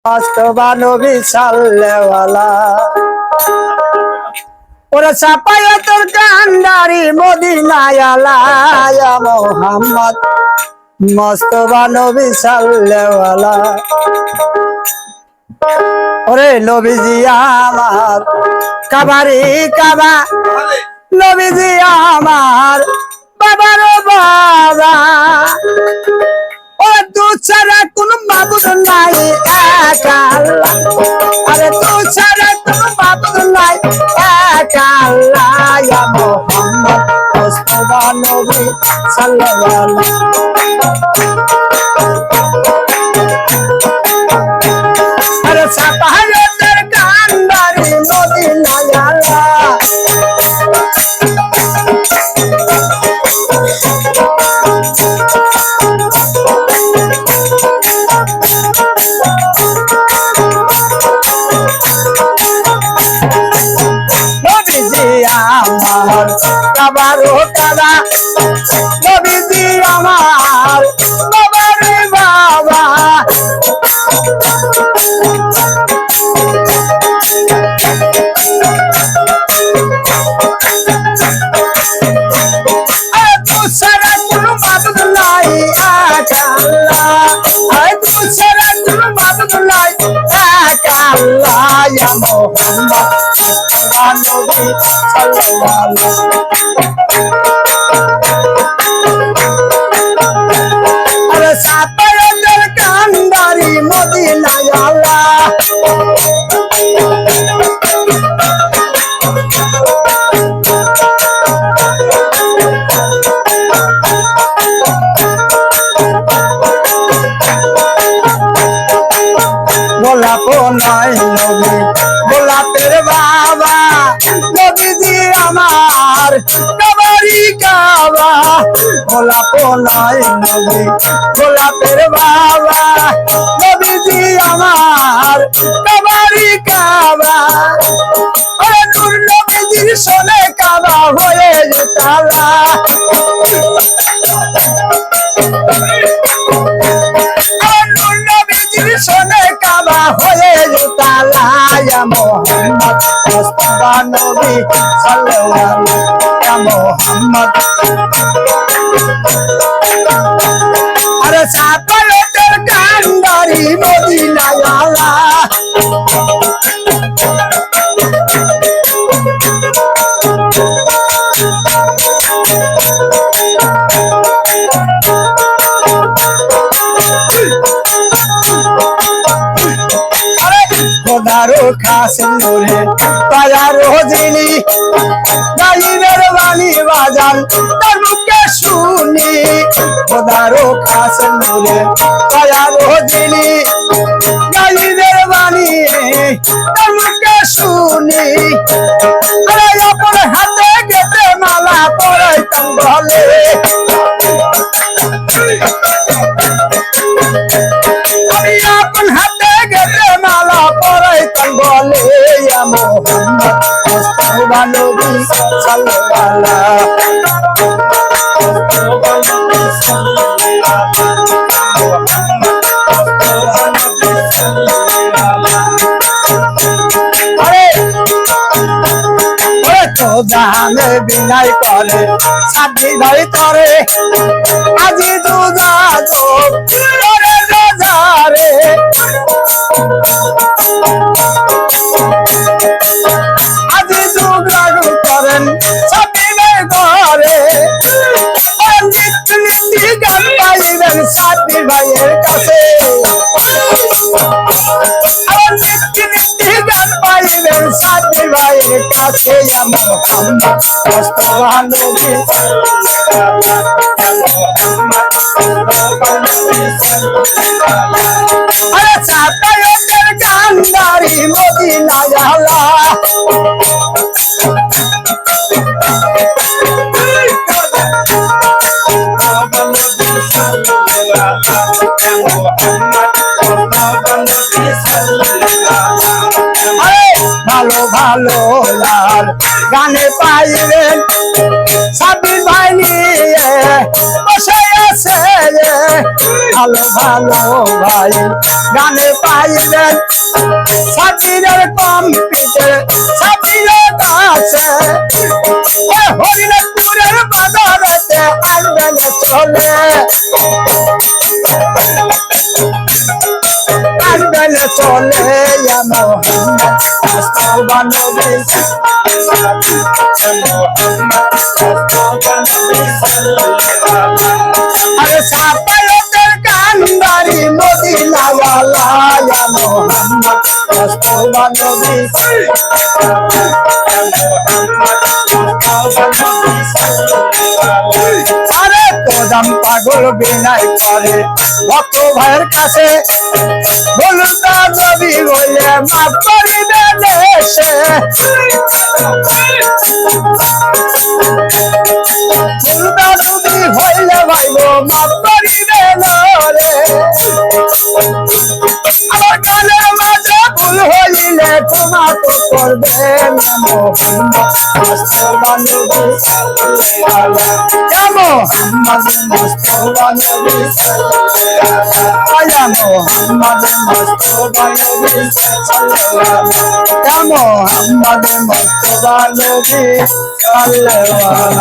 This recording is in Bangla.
মুস্তাফা নবী সাল্লাল্লাহু ওরে সাফায়াতুল কান্দারি মদিনায় আলা ইয়া মুহাম্মদ মুস্তাফা নবী সাল্লাল্লাহু ওরে নবীজি আমার কাবারি কাবা নবীজি আমার বাবার বাবা तू छाड़ा कुन माबुद নাই এক আল্লাহ আরে तू छाड़ा कुन माबुद নাই এক আল্লাহ ইয়া মুহাম্মদ মুস্তাফা নবী সাল্লাল্লাহু আরে সাফায়াতের কান্দারি মদিনায় আলা কাবারো কাবা নবীজি আমার বাবারে বাবা তু সারা কোনো মাবুদ নাই এক আল্লাহ তু সারা কোনো মাবুদ নাই এক আল্লাহ ইয়া মুহাম্মদ মুস্তাফা নবী সাল্লাল্লাহু আরে সাফায়াতুল কান্দারি মদিনায় আলা গোলাপ নয় নবী গোলাপের বাবা নবীজি আমার কাবারি কাবা গোলাপ নয় নবী গোলাপের বাবা নবীজি আমার কাবারি কাবা আরে নূর নবীজির সোনে কাবা হয়ে তালা সোনে কাবা হয়ে তালা ইয়া মুহাম্মদ মুস্তাফা নবী সাল্লাল্লাহু ইয়া মুহাম্মদ আরে সাফায়াতুল কান্দারি মদিনায় আলা খোদারো খাস নূরে বাজারো যিনি গাইবের বাণী বাজান তার মুখে শুনি খোদারো খাস নূরে বাজারো যিনি গাইবের বাণী তার মুখে শুনি আরে আপন হাতে গেতে মালা পরাইতাম গলে আমি আপন হাতে গেতে মালা পরাইতাম বলে ইয়া মুহাম্মদ মুস্তাফা নবী সাল্লাল্লাহু আরে ওরে তো জানে বিনাই করে সাথী ভাই করে আজি দুজা করে রাজারে আজি দুগ্রাগু করেন সাথী ভাই করে নীতি গান গাইবেন সাথী ভাইয়ের কাছে নীতি গান পাইবেন সাথী ভাইয়ের কাছে ইয়া মুহাম্মদ মুস্তাফা নবী আরে সাফায়াতুল কান্দারি মদিনায় আলা ভালো ভালো আর গানে পাইবেন সাবির ভাই নিয়ে বসে আছে ভালো ভালো ভাই গানে পাইবেন সাবিরের কম্পিউটার সাবিরের কাছে হরিণপুরের বাজারেতে আসবেন চলে আসবেন চলে মোহাম্মদ মুস্তাফা নবী আরে সাপায়তের কান্দারি মদিনা ওয়ালা ইয়া মোহাম্মদ মুস্তাফা নবী আরে কোদাম পাগল বিনাই করে ভক্ত ভাইয়ের কাছে বলুদা নবী বলে মাফ করিবে দেশে বলুদা নবী হইলে ভাইব মাফ করিবে রে আমার গানের মাঝে ভুল হইলে ক্ষমা তো করবেন মোহাম্মদ মুস্তাফা নবী মোহাম্মদ মুস্তাফা নবী আয়া মোহাম্মদ মুস্তাফা নবী মোহাম্মদ মুস্তাফা নবী সাল্লাল্লাহু